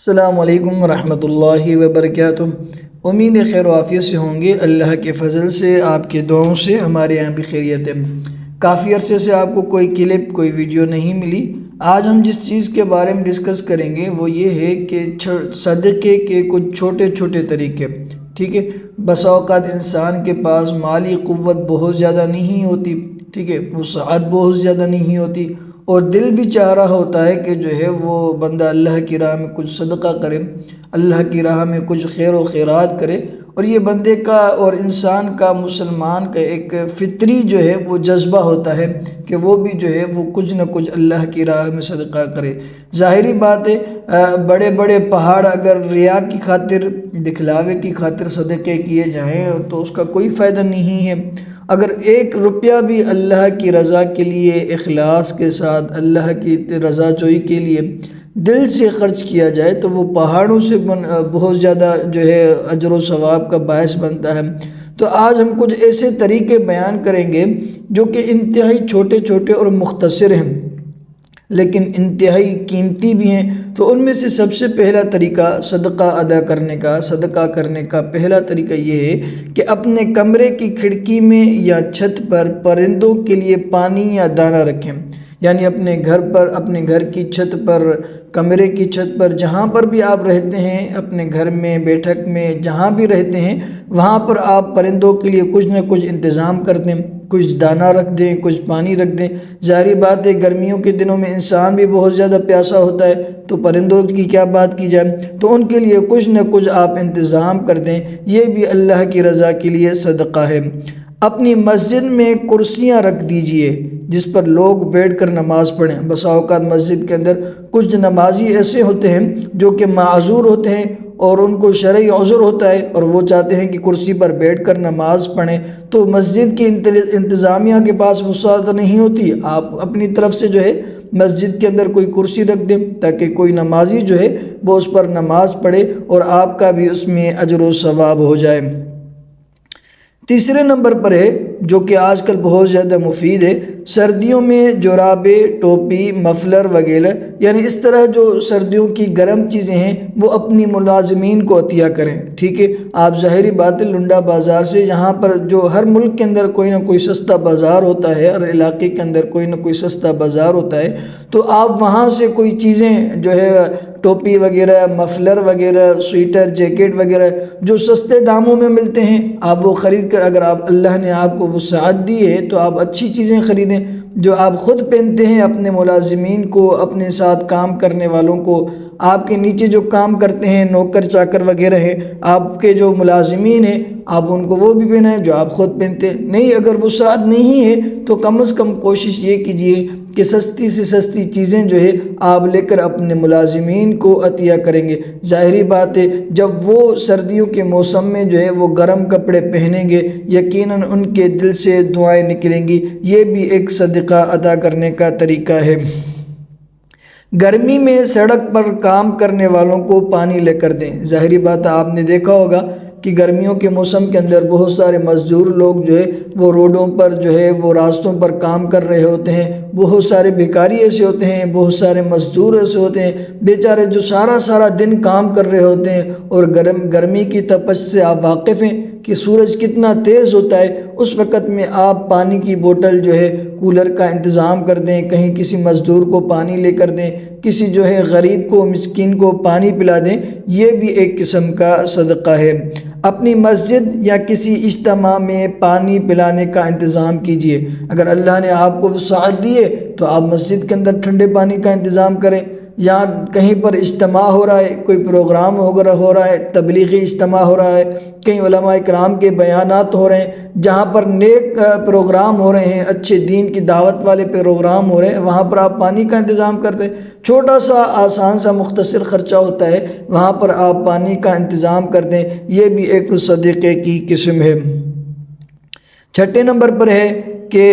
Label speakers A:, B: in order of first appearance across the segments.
A: السلام علیکم ورحمۃ اللہ وبرکاتہ۔ امید خیر و عافیت سے ہوں گے۔ اللہ کے فضل سے، آپ کے دعاؤں سے ہمارے یہاں بھی خیریت ہے۔ کافی عرصے سے آپ کو کوئی کلپ، کوئی ویڈیو نہیں ملی۔ آج ہم جس چیز کے بارے میں ڈسکس کریں گے وہ یہ ہے کہ صدقے کے کچھ چھوٹے چھوٹے طریقے۔ ٹھیک ہے، بسا اوقات انسان کے پاس مالی قوت بہت زیادہ نہیں ہوتی، ٹھیک ہے، وسعت بہت زیادہ نہیں ہوتی، اور دل بھی چاہ رہا ہوتا ہے کہ جو ہے وہ بندہ اللہ کی راہ میں کچھ صدقہ کرے، اللہ کی راہ میں کچھ خیر و خیرات کرے۔ اور یہ بندے کا اور انسان کا، مسلمان کا ایک فطری جو ہے وہ جذبہ ہوتا ہے کہ وہ بھی جو ہے وہ کچھ نہ کچھ اللہ کی راہ میں صدقہ کرے۔ ظاہری بات ہے، بڑے بڑے پہاڑ اگر ریا کی خاطر، دکھلاوے کی خاطر صدقے کیے جائیں تو اس کا کوئی فائدہ نہیں ہے۔ اگر 1 روپیہ بھی اللہ کی رضا کے لیے اخلاص کے ساتھ، اللہ کی رضا جوئی کے لیے دل سے خرچ کیا جائے تو وہ پہاڑوں سے بہت زیادہ جو ہے اجر و ثواب کا باعث بنتا ہے۔ تو آج ہم کچھ ایسے طریقے بیان کریں گے جو کہ انتہائی چھوٹے چھوٹے اور مختصر ہیں لیکن انتہائی قیمتی بھی ہیں۔ تو ان میں سے سب سے پہلا طریقہ صدقہ ادا کرنے کا، صدقہ کرنے کا پہلا طریقہ یہ ہے کہ اپنے کمرے کی کھڑکی میں یا چھت پر پرندوں کے لیے پانی یا دانہ رکھیں۔ یعنی اپنے گھر پر، اپنے گھر کی چھت پر، کمرے کی چھت پر، جہاں پر بھی آپ رہتے ہیں، اپنے گھر میں، بیٹھک میں، جہاں بھی رہتے ہیں وہاں پر آپ پرندوں کے لیے کچھ نہ کچھ انتظام کر دیں، کچھ دانہ رکھ دیں، کچھ پانی رکھ دیں۔ ظاہری بات ہے گرمیوں کے دنوں میں انسان بھی بہت زیادہ پیاسا ہوتا ہے تو پرندوں کی کیا بات کی جائے، تو ان کے لیے کچھ نہ کچھ آپ انتظام کر دیں، یہ بھی اللہ کی رضا کے لیے صدقہ ہے۔ اپنی مسجد میں کرسیاں رکھ دیجئے جس پر لوگ بیٹھ کر نماز پڑھیں۔ بسا اوقات مسجد کے اندر کچھ نمازی ایسے ہوتے ہیں جو کہ معذور ہوتے ہیں اور ان کو شرعی عذر ہوتا ہے اور وہ چاہتے ہیں کہ کرسی پر بیٹھ کر نماز پڑھیں، تو مسجد کی انتظامیہ کے پاس وسعت نہیں ہوتی۔ آپ اپنی طرف سے جو ہے مسجد کے اندر کوئی کرسی رکھ دیں تاکہ کوئی نمازی جو ہے وہ اس پر نماز پڑھے اور آپ کا بھی اس میں اجر و ثواب ہو جائے۔ تیسرے نمبر پر ہے جو کہ آج کل بہت زیادہ مفید ہے، سردیوں میں جرابیں، ٹوپی، مفلر وغیرہ، یعنی اس طرح جو سردیوں کی گرم چیزیں ہیں وہ اپنی ملازمین کو عطیہ کریں۔ ٹھیک ہے، آپ ظاہری بات ہے لنڈا بازار سے، یہاں پر جو ہر ملک کے اندر کوئی نہ کوئی سستا بازار ہوتا ہے، ہر علاقے کے اندر کوئی نہ کوئی سستا بازار ہوتا ہے، تو آپ وہاں سے کوئی چیزیں جو ہے ٹوپی وغیرہ، مفلر وغیرہ، سویٹر، جیکٹ وغیرہ جو سستے داموں میں ملتے ہیں آپ وہ خرید کر، اگر آپ اللہ نے آپ کو وسعت دی ہے تو آپ اچھی چیزیں خریدیں جو آپ خود پہنتے ہیں، اپنے ملازمین کو، اپنے ساتھ کام کرنے والوں کو، آپ کے نیچے جو کام کرتے ہیں نوکر چاکر وغیرہ ہیں، آپ کے جو ملازمین ہیں آپ ان کو وہ بھی پہنائیں جو آپ خود پہنتے ہیں۔ نہیں، اگر وسعت نہیں ہے تو کم از کم کوشش یہ کیجئے کہ سستی سے سستی چیزیں جو ہے آپ لے کر اپنے ملازمین کو عطیہ کریں گے۔ ظاہری بات ہے جب وہ سردیوں کے موسم میں جو ہے وہ گرم کپڑے پہنیں گے یقیناً ان کے دل سے دعائیں نکلیں گی، یہ بھی ایک صدقہ ادا کرنے کا طریقہ ہے۔ گرمی میں سڑک پر کام کرنے والوں کو پانی لے کر دیں۔ ظاہری بات ہے آپ نے دیکھا ہوگا کہ گرمیوں کے موسم کے اندر بہت سارے مزدور لوگ جو ہے وہ روڈوں پر جو ہے وہ راستوں پر کام کر رہے ہوتے ہیں، بہت سارے بھکاری ایسے ہوتے ہیں، بہت سارے مزدور ایسے ہوتے ہیں بیچارے جو سارا دن کام کر رہے ہوتے ہیں، اور گرمی کی تپش سے آپ واقف ہیں کہ سورج کتنا تیز ہوتا ہے۔ اس وقت میں آپ پانی کی بوتل جو ہے کولر کا انتظام کر دیں، کہیں کسی مزدور کو پانی لے کر دیں، کسی جو ہے غریب کو، مسکین کو پانی پلا دیں، یہ بھی ایک قسم کا صدقہ ہے۔ اپنی مسجد یا کسی اجتماع میں پانی پلانے کا انتظام کیجیے۔ اگر اللہ نے آپ کو وسعت دی ہے تو آپ مسجد کے اندر ٹھنڈے پانی کا انتظام کریں، یا کہیں پر اجتماع ہو رہا ہے، کوئی پروگرام وغیرہ ہو رہا ہے، تبلیغی اجتماع ہو رہا ہے، کہیں علماء کرام کے بیانات ہو رہے ہیں، جہاں پر نیک پروگرام ہو رہے ہیں، اچھے دین کی دعوت والے پروگرام ہو رہے ہیں، وہاں پر آپ پانی کا انتظام کرتے ہیں۔ چھوٹا سا آسان سا مختصر خرچہ ہوتا ہے، وہاں پر آپ پانی کا انتظام کر دیں، یہ بھی ایک صدقے کی قسم ہے۔ چھٹے نمبر پر ہے کہ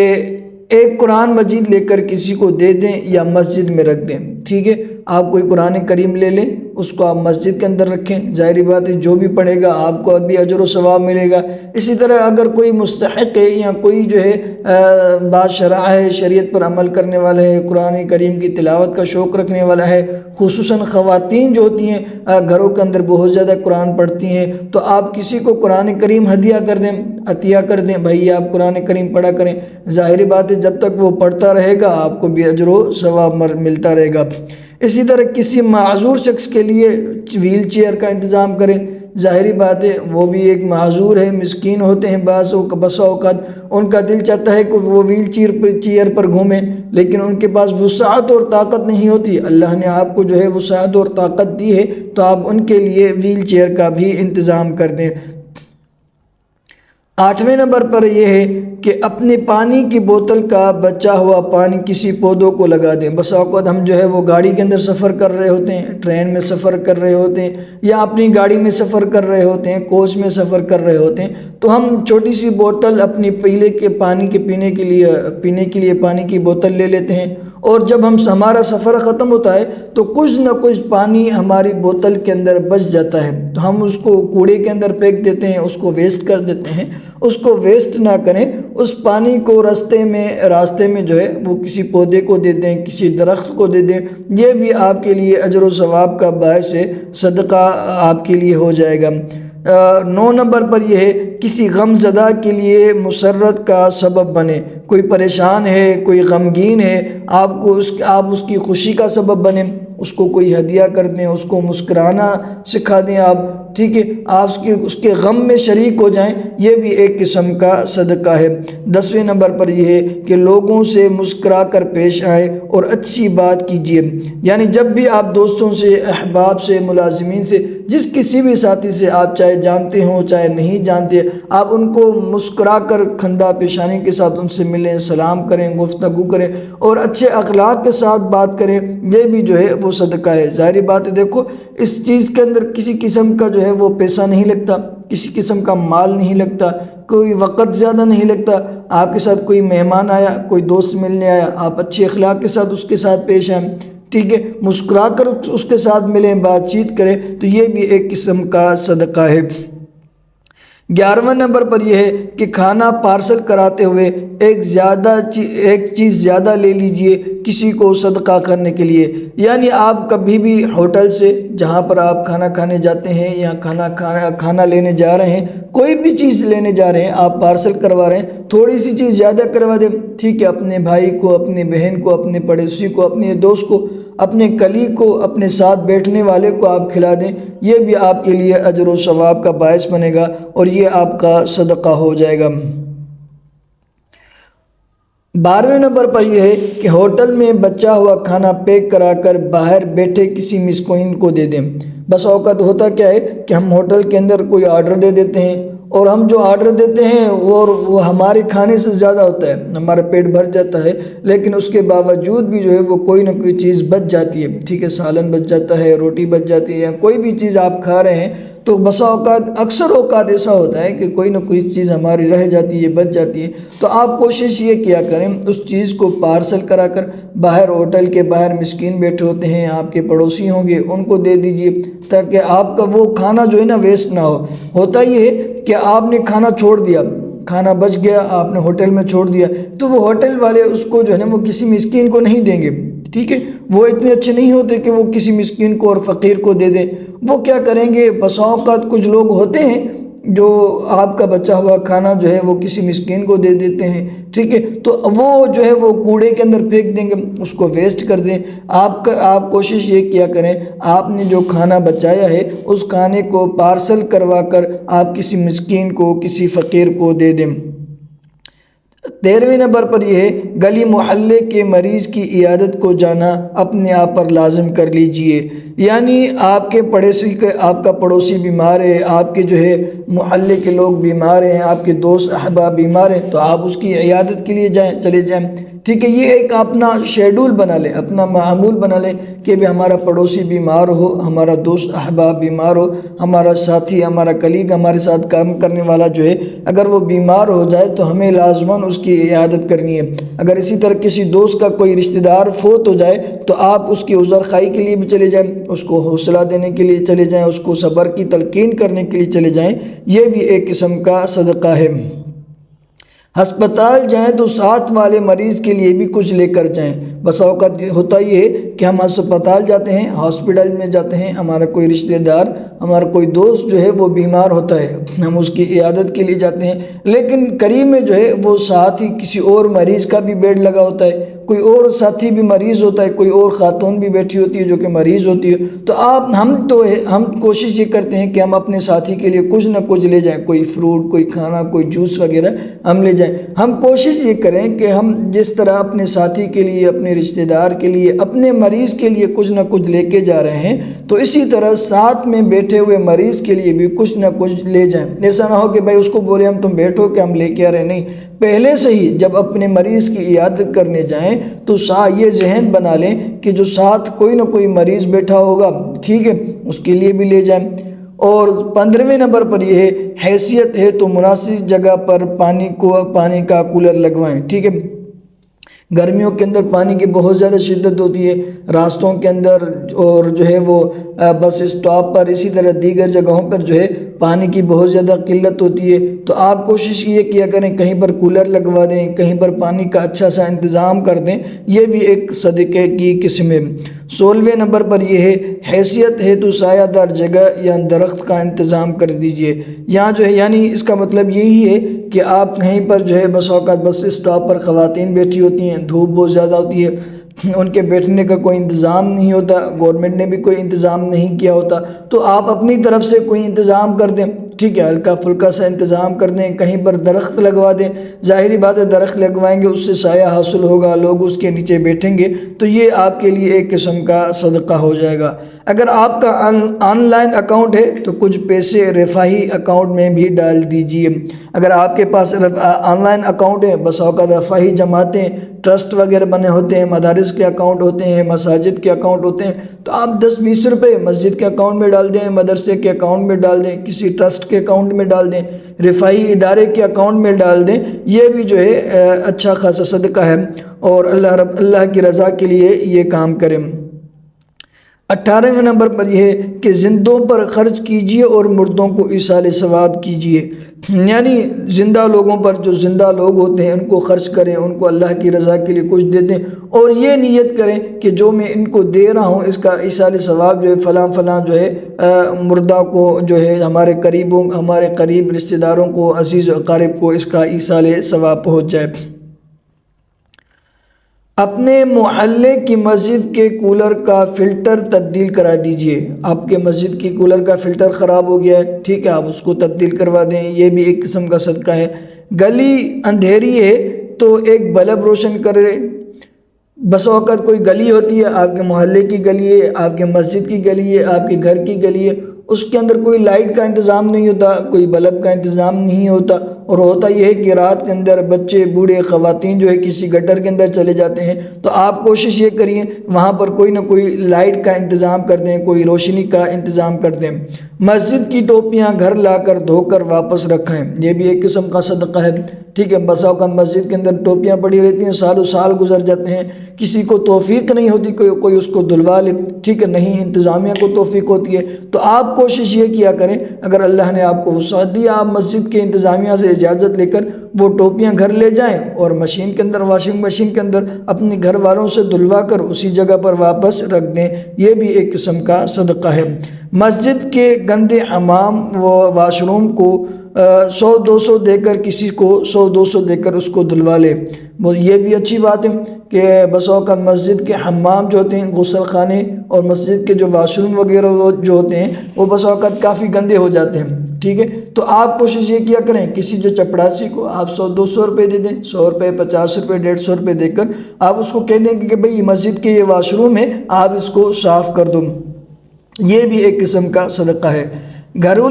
A: ایک قرآن مجید لے کر کسی کو دے دیں یا مسجد میں رکھ دیں۔ ٹھیک ہے، آپ کوئی قرآن کریم لے لیں، اس کو آپ مسجد کے اندر رکھیں، ظاہری بات ہے جو بھی پڑھے گا آپ کو ابھی اجر و ثواب ملے گا۔ اسی طرح اگر کوئی مستحق ہے یا کوئی جو ہے باشرع ہے، شریعت پر عمل کرنے والا ہے، قرآن کریم کی تلاوت کا شوق رکھنے والا ہے، خصوصاً خواتین جو ہوتی ہیں گھروں کے اندر بہت زیادہ قرآن پڑھتی ہیں، تو آپ کسی کو قرآن کریم ہدیہ کر دیں، عطیہ کر دیں، بھائی آپ قرآن کریم پڑھا کریں۔ ظاہری بات ہے جب تک وہ پڑھتا رہے گا آپ کو بھی اجر و ثواب ملتا رہے گا۔ اسی طرح کسی معذور شخص کے لیے ویل چیئر کا انتظام کریں، ظاہری بات ہے وہ بھی ایک معذور ہے، مسکین ہوتے ہیں، بسا اوقات ان کا دل چاہتا ہے کہ وہ ویل چیئر پر گھومیں، لیکن ان کے پاس وسعت اور طاقت نہیں ہوتی۔ اللہ نے آپ کو جو ہے وسعت اور طاقت دی ہے تو آپ ان کے لیے ویل چیئر کا بھی انتظام کر دیں۔ 8ویں نمبر پر یہ ہے کہ اپنے پانی کی بوتل کا بچا ہوا پانی کسی پودوں کو لگا دیں۔ بس اوقات ہم جو ہے وہ گاڑی کے اندر سفر کر رہے ہوتے ہیں، ٹرین میں سفر کر رہے ہوتے ہیں، یا اپنی گاڑی میں سفر کر رہے ہوتے ہیں، کوچ میں سفر کر رہے ہوتے ہیں، تو ہم چھوٹی سی بوتل اپنی پینے کے لیے پانی کی بوتل لے لیتے ہیں، اور جب ہمارا سفر ختم ہوتا ہے تو کچھ نہ کچھ پانی ہماری بوتل کے اندر بچ جاتا ہے، تو ہم اس کو کوڑے کے اندر پھینک دیتے ہیں، اس کو ویسٹ کر دیتے ہیں۔ اس کو ویسٹ نہ کریں، اس پانی کو راستے میں جو ہے وہ کسی پودے کو دے دیں، کسی درخت کو دے دیں، یہ بھی آپ کے لیے اجر و ثواب کا باعث ہے، صدقہ آپ کے لیے ہو جائے گا۔ 9 نمبر پر یہ ہے کسی غم زدہ کے لیے مسرت کا سبب بنے۔ کوئی پریشان ہے، کوئی غمگین ہے، آپ اس کی خوشی کا سبب بنیں، اس کو کوئی ہدیہ کر دیں، اس کو مسکرانا سکھا دیں آپ، ٹھیک ہے، آپ اس کے غم میں شریک ہو جائیں، یہ بھی ایک قسم کا صدقہ ہے۔ 10ویں نمبر پر یہ ہے کہ لوگوں سے مسکرا کر پیش آئیں اور اچھی بات کیجیے، یعنی جب بھی آپ دوستوں سے، احباب سے، ملازمین سے، جس کسی بھی ساتھی سے آپ چاہے جانتے ہوں چاہے نہیں جانتے، آپ ان کو مسکرا کر خندہ پیشانی کے ساتھ ان سے ملیں، سلام کریں، گفتگو کریں اور اچھے اخلاق کے ساتھ بات کریں، یہ بھی جو ہے وہ صدقہ ہے۔ ظاہری بات ہے دیکھو اس چیز کے اندر کسی قسم کا جو ہے وہ پیسہ نہیں لگتا، کسی قسم کا مال نہیں لگتا، کوئی وقت زیادہ نہیں لگتا۔ آپ کے ساتھ کوئی مہمان آیا، کوئی دوست ملنے آیا، آپ اچھے اخلاق کے ساتھ اس کے ساتھ پیش آئیں، ٹھیک ہے، مسکرا کر اس کے ساتھ ملیں، بات چیت کریں، تو یہ بھی ایک قسم کا صدقہ ہے۔ 11واں نمبر پر یہ ہے کہ کھانا پارسل کراتے ہوئے ایک چیز زیادہ لے لیجئے کسی کو صدقہ کرنے کے لیے، یعنی آپ کبھی بھی ہوٹل سے جہاں پر آپ کھانا کھانے جاتے ہیں یا کھانا لینے جا رہے ہیں، کوئی بھی چیز لینے جا رہے ہیں، آپ پارسل کروا رہے ہیں، تھوڑی سی چیز زیادہ کروا دیں، ٹھیک ہے، اپنے بھائی کو، اپنی بہن کو، اپنے پڑوسی کو، اپنے دوست کو، اپنے کلیگ کو، اپنے ساتھ بیٹھنے والے کو آپ کھلا دیں، یہ بھی آپ کے لیے اجر و ثواب کا باعث بنے گا اور یہ آپ کا صدقہ ہو جائے گا۔ 12ویں نمبر پر یہ ہے کہ ہوٹل میں بچا ہوا کھانا پیک کرا کر باہر بیٹھے کسی مسکین کو دے دیں۔ بس اوقات ہوتا کیا ہے کہ ہم ہوٹل کے اندر کوئی آرڈر دے دیتے ہیں، اور ہم جو آرڈر دیتے ہیں وہ ہمارے کھانے سے زیادہ ہوتا ہے، ہمارا پیٹ بھر جاتا ہے، لیکن اس کے باوجود بھی جو ہے وہ کوئی نہ کوئی چیز بچ جاتی ہے، ٹھیک ہے، سالن بچ جاتا ہے، روٹی بچ جاتی ہے، یا کوئی بھی چیز آپ کھا رہے ہیں، تو بسا اوقات اکثر اوقات ایسا ہوتا ہے کہ کوئی نہ کوئی چیز ہماری رہ جاتی ہے، بچ جاتی ہے، تو آپ کوشش یہ کیا کریں اس چیز کو پارسل کرا کر باہر، ہوٹل کے باہر مسکین بیٹھے ہوتے ہیں، آپ کے پڑوسی ہوں گے، ان کو دے دیجئے، تاکہ آپ کا وہ کھانا جو ہے نا ویسٹ نہ ہو۔ ہوتا یہ ہے کہ آپ نے کھانا چھوڑ دیا، کھانا بچ گیا، آپ نے ہوٹل میں چھوڑ دیا، تو وہ ہوٹل والے اس کو جو ہے نا وہ کسی مسکین کو نہیں دیں گے، ٹھیک ہے، وہ اتنے اچھے نہیں ہوتے کہ وہ کسی مسکین کو اور فقیر کو دے دیں۔ وہ کیا کریں گے، بسا اوقات کچھ لوگ ہوتے ہیں جو آپ کا بچا ہوا کھانا جو ہے وہ کسی مسکین کو دے دیتے ہیں، ٹھیک ہے، تو وہ جو ہے وہ کوڑے کے اندر پھینک دیں گے، اس کو ویسٹ کر دیں۔ آپ کوشش یہ کیا کریں، آپ نے جو کھانا بچایا ہے اس کھانے کو پارسل کروا کر آپ کسی مسکین کو، کسی فقیر کو دے دیں۔ 13ویں نمبر پر یہ ہے گلی محلے کے مریض کی عیادت کو جانا اپنے آپ پر لازم کر لیجئے، یعنی آپ کا پڑوسی بیمار ہے، آپ کے جو ہے محلے کے لوگ بیمار ہیں، آپ کے دوست احباب بیمار ہیں، تو آپ اس کی عیادت کے لیے چلے جائیں، ٹھیک ہے، یہ ایک اپنا شیڈول بنا لیں، اپنا معمول بنا لیں کہ بھی ہمارا پڑوسی بیمار ہو، ہمارا دوست احباب بیمار ہو، ہمارا ساتھی، ہمارا کلیگ، ہمارے ساتھ کام کرنے والا جو ہے اگر وہ بیمار ہو جائے تو ہمیں لازماً اس کی عیادت کرنی ہے۔ اگر اسی طرح کسی دوست کا کوئی رشتہ دار فوت ہو جائے تو آپ اس کی عذر خواہی کے لیے بھی چلے جائیں، اس کو حوصلہ دینے کے لیے چلے جائیں، اس کو صبر کی تلقین کرنے کے لیے چلے جائیں، یہ بھی ایک قسم کا صدقہ ہے۔ ہسپتال جائیں تو ساتھ والے مریض کے لیے بھی کچھ لے کر جائیں۔ بس اوقات ہوتا یہ ہے کہ ہم ہسپتال جاتے ہیں، ہاسپٹل میں جاتے ہیں، ہمارا کوئی رشتہ دار، ہمارا کوئی دوست جو ہے وہ بیمار ہوتا ہے، ہم اس کی عیادت کے لیے جاتے ہیں، لیکن قریب میں جو ہے وہ ساتھ ہی کسی اور مریض کا بھی بیڈ لگا ہوتا ہے، کوئی اور ساتھی بھی مریض ہوتا ہے، کوئی اور خاتون بھی بیٹھی ہوتی ہے جو کہ مریض ہوتی ہے، تو ہم کوشش یہ کرتے ہیں کہ ہم اپنے ساتھی کے لیے کچھ نہ کچھ لے جائیں، کوئی فروٹ، کوئی کھانا، کوئی جوس وغیرہ ہم لے جائیں۔ ہم کوشش یہ کریں کہ ہم جس طرح اپنے ساتھی کے لیے، اپنے رشتہ دار کے لیے، اپنے مریض کے لیے کچھ نہ کچھ لے کے جا رہے ہیں تو اسی طرح ساتھ میں بیٹھے ہوئے مریض کے لیے بھی کچھ نہ کچھ لے جائیں۔ ایسا نہ ہو کہ بھائی اس کو بولے ہم تم بیٹھو کہ ہم لے کے آ رہے، نہیں، پہلے سے ہی جب اپنے مریض کی عیادت کرنے جائیں تو یہ ذہن بنا لیں کہ جو ساتھ کوئی نہ کوئی مریض بیٹھا ہوگا، ٹھیک ہے، اس کے لیے بھی لے جائیں۔ اور 15ویں نمبر پر یہ ہے، حیثیت ہے تو مناسب جگہ پر پانی کا کولر لگوائیں، ٹھیک ہے۔ گرمیوں کے اندر پانی کی بہت زیادہ شدت ہوتی ہے، راستوں کے اندر اور جو ہے وہ بس اسٹاپ پر، اسی طرح دیگر جگہوں پر جو ہے پانی کی بہت زیادہ قلت ہوتی ہے، تو آپ کوشش یہ کیا کریں کہیں پر کولر لگوا دیں، کہیں پر پانی کا اچھا سا انتظام کر دیں، یہ بھی ایک صدقے کی قسم ہے۔ 16ویں نمبر پر یہ ہے، حیثیت ہے تو سایہ دار جگہ یا درخت کا انتظام کر دیجئے۔ یہاں جو ہے یعنی اس کا مطلب یہی ہے کہ آپ کہیں پر جو ہے بس اوقات بس اسٹاپ پر خواتین بیٹھی ہوتی ہیں، دھوپ بہت زیادہ ہوتی ہے، ان کے بیٹھنے کا کوئی انتظام نہیں ہوتا، گورنمنٹ نے بھی کوئی انتظام نہیں کیا ہوتا، تو آپ اپنی طرف سے کوئی انتظام کر دیں، ٹھیک ہے، ہلکا پھلکا سا انتظام کر دیں، کہیں پر درخت لگوا دیں، ظاہری بات ہے درخت لگوائیں گے اس سے سایہ حاصل ہوگا، لوگ اس کے نیچے بیٹھیں گے، تو یہ آپ کے لیے ایک قسم کا صدقہ ہو جائے گا۔ اگر آپ کا آن لائن اکاؤنٹ ہے تو کچھ پیسے رفاہی اکاؤنٹ میں بھی ڈال دیجئے۔ اگر آپ کے پاس آن لائن اکاؤنٹ ہے، بس اوقات رفاہی جماعتیں، ٹرسٹ وغیرہ بنے ہوتے ہیں، مدارس کے اکاؤنٹ ہوتے ہیں، مساجد کے اکاؤنٹ ہوتے ہیں، تو آپ 10-20 روپے مسجد کے اکاؤنٹ میں ڈال دیں، مدرسے کے اکاؤنٹ میں ڈال دیں، کسی ٹرسٹ کے اکاؤنٹ میں ڈال دیں، رفاہی ادارے کے اکاؤنٹ میں ڈال دیں، یہ بھی جو ہے اچھا خاصا صدقہ ہے اور اللہ کی رضا کے لیے یہ کام کریں۔ 18ویں نمبر پر یہ ہے کہ زندوں پر خرچ کیجئے اور مردوں کو ایصال ثواب کیجئے، یعنی زندہ لوگوں پر، جو زندہ لوگ ہوتے ہیں ان کو خرچ کریں، ان کو اللہ کی رضا کے لیے کچھ دے دیں اور یہ نیت کریں کہ جو میں ان کو دے رہا ہوں اس کا ایصال ثواب جو ہے فلاں فلاں جو ہے مردہ کو جو ہے ہمارے قریب رشتہ داروں کو، عزیز و اقارب کو اس کا ایصال ثواب پہنچ جائے۔ اپنے محلے کی مسجد کے کولر کا فلٹر تبدیل کرا دیجئے۔ آپ کے مسجد کی کولر کا فلٹر خراب ہو گیا ہے، ٹھیک ہے، آپ اس کو تبدیل کروا دیں، یہ بھی ایک قسم کا صدقہ ہے۔ گلی اندھیری ہے تو ایک بلب روشن کرے۔ بس اوقات کوئی گلی ہوتی ہے، آپ کے محلے کی گلی ہے، آپ کے مسجد کی گلی ہے، آپ کے گھر کی گلی ہے، اس کے اندر کوئی لائٹ کا انتظام نہیں ہوتا، کوئی بلب کا انتظام نہیں ہوتا، اور ہوتا یہ ہے کہ رات کے اندر بچے، بوڑھے، خواتین جو ہے کسی گٹر کے اندر چلے جاتے ہیں، تو آپ کوشش یہ کریے وہاں پر کوئی نہ کوئی لائٹ کا انتظام کر دیں، کوئی روشنی کا انتظام کر دیں۔ مسجد کی ٹوپیاں گھر لا کر دھو کر واپس رکھیں، یہ بھی ایک قسم کا صدقہ ہے، ٹھیک ہے۔ بس اوقات مسجد کے اندر ٹوپیاں پڑی رہتی ہیں، سالوں سال گزر جاتے ہیں، کسی کو توفیق نہیں ہوتی کوئی اس کو دھلوا لے، ٹھیک ہے، نہیں انتظامیہ کو توفیق ہوتی ہے، تو آپ کوشش یہ کیا کریں اگر اللہ نے آپ کو وسعت دی، آپ مسجد کے انتظامیہ سے اجازت لے کر وہ ٹوپیاں گھر لے جائیں اور مشین کے اندر، واشنگ مشین کے اندر اپنے گھر والوں سے دھلوا کر اسی جگہ پر واپس رکھ دیں، یہ بھی ایک قسم کا صدقہ ہے۔ مسجد کے گندے حمام و واش روم کو 100-200 دے کر کسی کو 100-200 دے کر اس کو دھلوا لے، یہ بھی اچھی بات ہے کہ بس اوقات مسجد کے حمام جو ہوتے ہیں، غسل خانے اور مسجد کے جو واش روم وغیرہ جو ہوتے ہیں وہ بس اوقات کافی گندے ہو جاتے ہیں، ٹھیک ہے، تو آپ کوشش یہ کیا کریں کسی جو چپڑاسی کو آپ 100-200 روپے دے دیں، 100 روپے، 50 روپے، 150 روپے دے کر آپ اس کو کہہ دیں کہ بھئی مسجد کے یہ واش روم ہے، آپ اس کو صاف کر دو، یہ بھی ایک قسم کا صدقہ ہے۔ گھریلو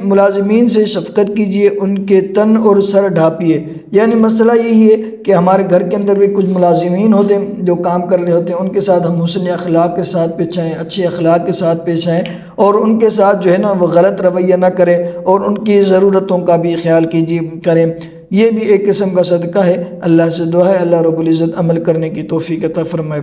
A: ملازمین سے شفقت کیجیے، ان کے تن اور سر ڈھانپیے۔ یعنی مسئلہ یہی ہے کہ ہمارے گھر کے اندر بھی کچھ ملازمین ہوتے ہیں جو کام کر رہے ہوتے ہیں، ان کے ساتھ ہم حسن اخلاق کے ساتھ پیش آئیں، اچھے اخلاق کے ساتھ پیش آئیں، اور ان کے ساتھ جو ہے نا وہ غلط رویہ نہ کریں، اور ان کی ضرورتوں کا بھی خیال کریں۔ یہ بھی ایک قسم کا صدقہ ہے۔ اللہ سے دعا ہے اللہ رب العزت عمل کرنے کی توفیق عطا فرمائے۔